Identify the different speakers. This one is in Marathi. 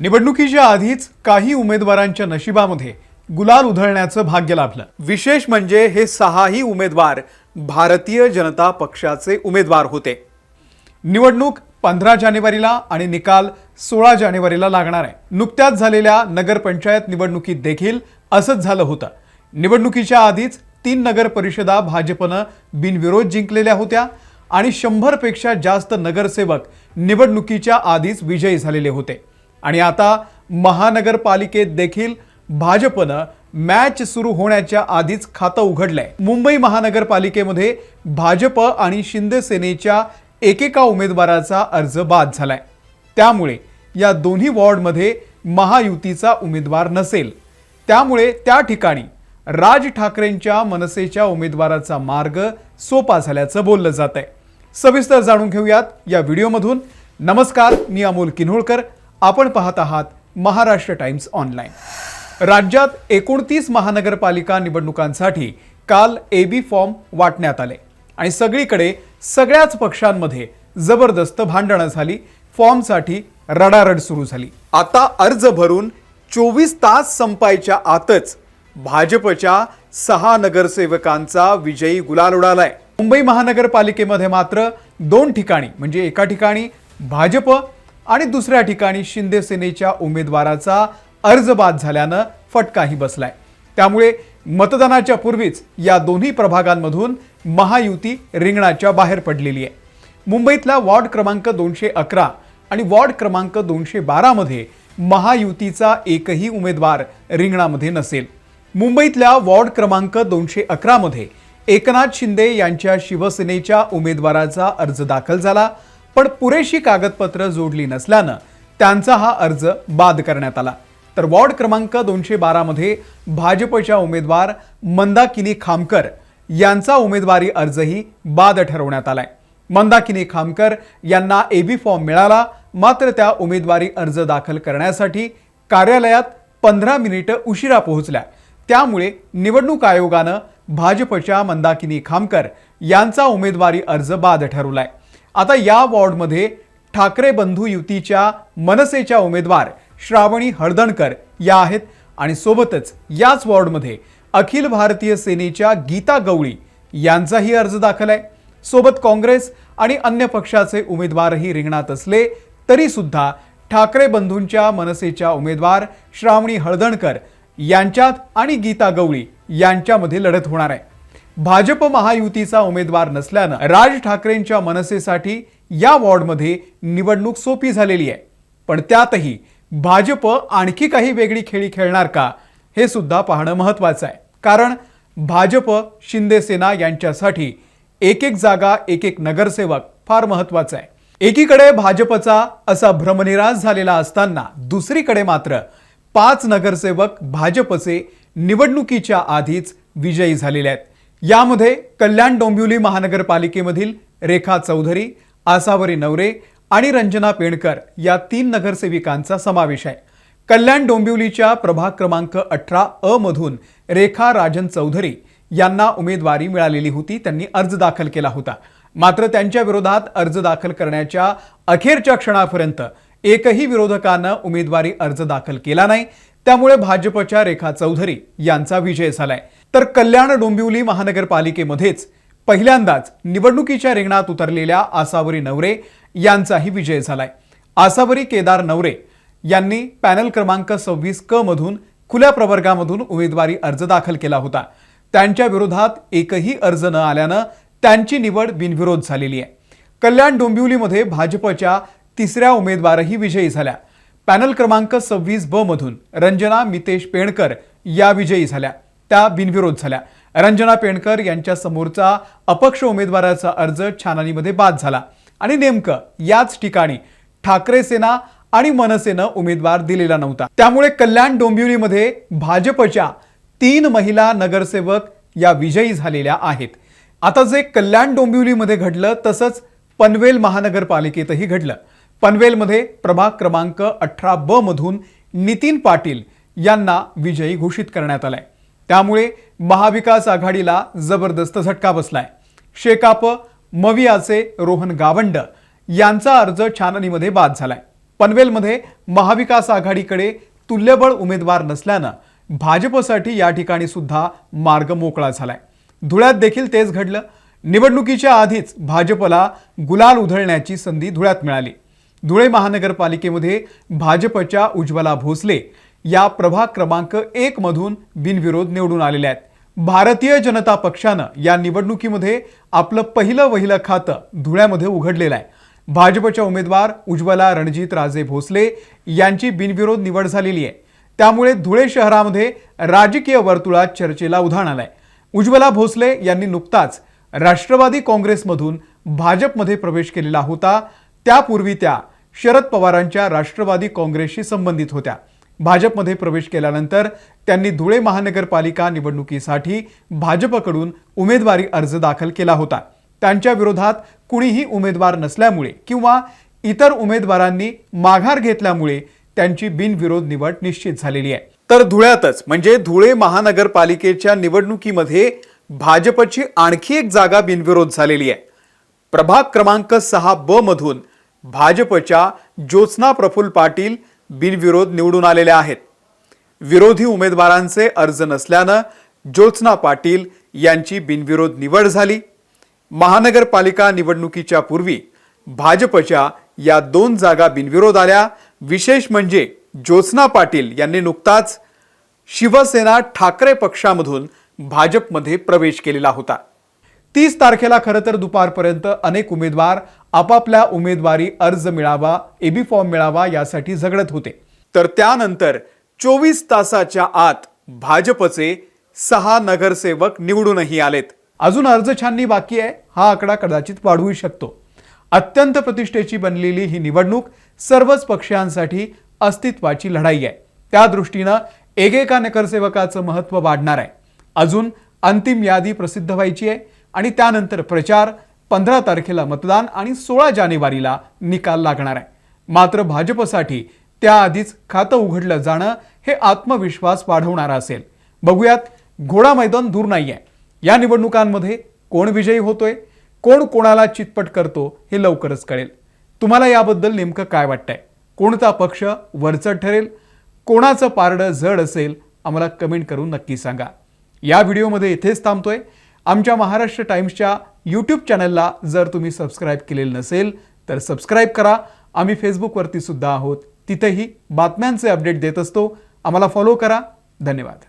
Speaker 1: निवडणुकीच्या आधीच काही उमेदवारांच्या नशिबामध्ये गुलाल उधळण्याचं भाग्य लाभलं। विशेष म्हणजे हे सहाही उमेदवार भारतीय जनता पक्षाचे उमेदवार होते। निवडणूक 15 जानेवारीला आणि निकाल 16 जानेवारीला लागणार आहे। नुकत्याच झालेल्या नगरपंचायत निवडणुकीत देखील असंच झालं होतं। निवडणुकीच्या आधीच 3 नगर परिषदा भाजपनं बिनविरोध जिंकलेल्या होत्या आणि 100 पेक्षा जास्त नगरसेवक निवडणुकीच्या आधीच विजयी झालेले होते। आणि आता महानगरपालिकेत देखील भाजपनं मॅच सुरू होण्याच्या आधीच खातं उघडलंय। मुंबई महानगरपालिकेमध्ये भाजप आणि शिंदे सेनेच्या एकेका उमेदवाराचा अर्ज बाद झालाय। त्यामुळे या दोन्ही वॉर्डमध्ये महायुतीचा उमेदवार नसेल। त्यामुळे त्या ठिकाणी राज ठाकरेंच्या मनसेच्या उमेदवाराचा मार्ग सोपा झाल्याचं बोललं जातंय। सविस्तर जाणून घेऊयात या व्हिडिओमधून। नमस्कार, मी अमोल किन्होळकर, आपण पाहत आहात महाराष्ट्र टाइम्स ऑनलाइन। राज्यात 29 महानगरपालिका निवडणुकांसाठी काल एबी फॉर्म वाटण्यात आले आणि सगळीकडे सगळ्याच पक्षांमध्ये जबरदस्त भांडणं झाली। फॉर्मसाठी रडारड सुरू झाली। आता अर्ज भरून 24 तास संपायच्या आतच भाजपच्या 6 नगरसेवकांचा विजयी गुलाल उडालाय। मुंबई महानगरपालिकेमध्ये मात्र 2 ठिकाणी म्हणजे एका ठिकाणी भाजप आणि दुसऱ्या ठिकाणी शिंदे सेनेच्या उमेदवाराचा अर्ज बाद झाल्यानं फटकाही बसलाय। त्यामुळे मतदानाच्या पूर्वीच या दोन्ही प्रभागांमधून महायुती रिंगणाच्या बाहेर पडलेली आहे। मुंबईतल्या वॉर्ड क्रमांक 211 आणि वॉर्ड क्रमांक 212 मध्ये महायुतीचा एकही उमेदवार रिंगणामध्ये नसेल। मुंबईतल्या वॉर्ड क्रमांक 211 मध्ये एकनाथ शिंदे यांच्या शिवसेनेच्या उमेदवाराचा अर्ज दाखल झाला, पण पुरेशी कागदपत्र जोडली नसल्यानं त्यांचा हा अर्ज बाद करण्यात आला। तर वॉर्ड क्रमांक 212 मध्ये भाजपच्या उमेदवार मंदाकिनी खामकर यांचा उमेदवारी अर्जही बाद ठरवण्यात आलाय। मंदाकिनी खामकर यांना एबी फॉर्म मिळाला, मात्र त्या उमेदवारी अर्ज दाखल करण्यासाठी कार्यालयात 15 मिनिटं उशिरा पोहोचल्या। त्यामुळे निवडणूक आयोगानं भाजपच्या मंदाकिनी खामकर यांचा उमेदवारी अर्ज बाद ठरवलाय। आता या वॉर्डमध्ये ठाकरे बंधू युतीच्या मनसेच्या उमेदवार श्रावणी हळदणकर या आहेत आणि सोबतच याच वॉर्डमध्ये अखिल भारतीय सेनेच्या गीता गवळी यांचाही अर्ज दाखल आहे। सोबत काँग्रेस आणि अन्य पक्षाचे उमेदवारही रिंगणात असले तरी सुद्धा ठाकरे बंधूंच्या मनसेच्या उमेदवार श्रावणी हळदणकर यांच्यात आणि गीता गवळी यांच्यामध्ये लढत होणार आहे। भाजप महायुतीचा उमेदवार नसल्यानं राज ठाकरेंच्या मनसेसाठी या वॉर्डमध्ये निवडणूक सोपी झालेली आहे। पण त्यातही भाजप आणखी काही वेगळी खेळी खेळणार का हे सुद्धा पाहणं महत्त्वाचं आहे। कारण भाजप शिंदे सेना यांच्यासाठी एक जागा एक नगरसेवक फार महत्त्वाचा आहे। एकीकडे भाजपचा असा भ्रमनिरास झालेला असताना दुसरीकडे मात्र 5 नगरसेवक भाजपचे निवडणुकीच्या आधीच विजयी झालेले आहेत। यामध्ये कल्याण डोंबिवली महानगरपालिकेमधील रेखा चौधरी, आसावरी नवरे आणि रंजना पेणकर या 3 नगरसेविकांचा समावेश आहे। कल्याण डोंबिवलीच्या प्रभाग क्रमांक 18 मधून रेखा राजन चौधरी यांना उमेदवारी मिळालेली होती। त्यांनी अर्ज दाखल केला होता, मात्र त्यांच्या विरोधात अर्ज दाखल करण्याच्या अखेरच्या क्षणापर्यंत एकही विरोधकानं उमेदवारी अर्ज दाखल केला नाही। त्यामुळे भाजपच्या रेखा चौधरी यांचा विजय झालाय। तर कल्याण डोंबिवली महानगरपालिकेमध्येच पहिल्यांदाच निवडणुकीच्या रिंगणात उतरलेल्या आसावरी नवरे यांचाही विजय झालाय। आसावरी केदार नवरे यांनी पॅनल क्रमांक 26 क मधून खुल्या प्रवर्गामधून उमेदवारी अर्ज दाखल केला होता। त्यांच्या विरोधात एकही अर्ज न आल्यानं त्यांची निवड बिनविरोध झालेली आहे। कल्याण डोंबिवलीमध्ये भाजपच्या 3ऱ्या उमेदवारही विजयी झाल्या। पॅनल क्रमांक 26 ब मधून रंजना मितेश पेणकर या विजयी झाल्या, त्या बिनविरोध झाल्या। रंजना पेणकर यांच्या समोरचा अपक्ष उमेदवाराचा अर्ज छाननीमध्ये बाद झाला आणि नेमकं याच ठिकाणी ठाकरे सेना आणि मनसेनं उमेदवार दिलेला नव्हता। त्यामुळे कल्याण डोंबिवलीमध्ये भाजपच्या 3 महिला नगरसेवक या विजयी झालेल्या आहेत। आता जे कल्याण डोंबिवलीमध्ये घडलं तसंच पनवेल महानगरपालिकेतही घडलं। पनवेलमध्ये प्रभाग क्रमांक 18 ब मधून नितीन पाटील यांना विजयी घोषित करण्यात आलाय। त्यामुळे महाविकास आघाडीला जबरदस्त झटका बसलाय। शेकाप मवियाचे रोहन गावंड यांचा अर्ज छाननीमध्ये बाद झालाय। पनवेलमध्ये महाविकास आघाडीकडे तुल्यबळ उमेदवार नसल्यानं भाजपसाठी या ठिकाणी सुद्धा मार्ग मोकळा झालाय. धुळ्यात देखील तेच घडलं. निवडणुकीच्या आधीच भाजपला गुलाल उधळण्याची संधी धुळ्यात मिळाली. धुळे महानगरपालिकेमध्ये भाजपच्या उज्ज्वला भोसले या प्रभाग क्रमांक 1 मधून बिनविरोध निवडून आलेल्या आहेत. भारतीय जनता पक्षानं या निवडणुकीमध्ये आपलं पहिलं खातं धुळ्यामध्ये उघडलेलं आहे. भाजपच्या उमेदवार उज्ज्वला रणजित राजे भोसले यांची बिनविरोध निवड झालेली आहे. त्यामुळे धुळे शहरामध्ये राजकीय वर्तुळात चर्चेला उधाण आलंय. उज्ज्वला भोसले यांनी नुकताच राष्ट्रवादी काँग्रेसमधून भाजपमध्ये प्रवेश केलेला होता. त्यापूर्वी त्या शरद पवारांच्या राष्ट्रवादी काँग्रेसशी संबंधित होत्या. भाजपमध्ये प्रवेश केल्यानंतर त्यांनी धुळे महानगरपालिका निवडणुकीसाठी भाजपकडून उमेदवारी अर्ज दाखल केला होता. त्यांच्या विरोधात कुणीही उमेदवार नसल्यामुळे किंवा इतर उमेदवारांनी माघार घेतल्यामुळे त्यांची बिनविरोध निवड निश्चित झालेली आहे. तर धुळ्यातच म्हणजे धुळे महानगरपालिकेच्या निवडणुकीमध्ये भाजपची आणखी एक जागा बिनविरोध झालेली आहे. प्रभाग क्रमांक 6B मधून भाजपच्या ज्योत्स्ना प्रफुल्ल पाटील बिनविरोध निवडून आलेल्या आहेत. विरोधी उमेदवारांचे अर्ज नसल्यानं ज्योत्स्ना पाटील यांची बिनविरोध निवड झाली. महानगरपालिका निवडणुकीच्या पूर्वी भाजपच्या या 2 जागा बिनविरोध आल्या. विशेष म्हणजे ज्योत्स्ना पाटील यांनी नुकताच शिवसेना ठाकरे पक्षामधून भाजपमध्ये प्रवेश केलेला होता. 30 तारखेला खरं तर दुपारपर्यंत अनेक उमेदवार आपापल्या उमेदवारी अर्ज मिळावा, एबी फॉर्म मिळावा यासाठी झगडत होते. तर त्यानंतर 24 तासाच्या आत भाजपचे 6 नगरसेवक निवडूनही आलेत. अजून अर्ज छाननी बाकी आहे. हा आकडा कदाचित वाढूही शकतो. अत्यंत प्रतिष्ठेची बनलेली ही निवडणूक सर्वच पक्षांसाठी अस्तित्वाची लढाई आहे. त्या दृष्टीनं एकेका नगरसेवकाचं महत्त्व वाढणार आहे. अजून अंतिम यादी प्रसिद्ध व्हायची आहे आणि त्यानंतर प्रचार, 15 तारखेला मतदान आणि 16 जानेवारीला निकाल लागणार आहे. मात्र भाजपसाठी त्याआधीच खातं उघडलं जाणं हे आत्मविश्वास वाढवणारं असेल. बघूयात, घोडा मैदान दूर नाहीये. या निवडणुकांमध्ये कोण विजयी होतोय, कोण कोणाला चितपट करतो हे लवकरच कळेल. तुम्हाला याबद्दल नेमकं काय वाटतंय? कोणता पक्ष वरचढ ठरेल, कोणाचं पारडं जड असेल, आम्हाला कमेंट करून नक्की सांगा. या व्हिडिओमध्ये इथेच थांबतोय. आमच्या महाराष्ट्र टाइम्सच्या यूट्यूब चॅनलला जर तुम्ही सबस्क्राईब केलेलं नसेल तर सबस्क्राईब करा. आम्ही फेसबुकवरती सुद्धा आहोत. तिथेही बातम्यांचे अपडेट देत असतो. आम्हाला फॉलो करा. धन्यवाद.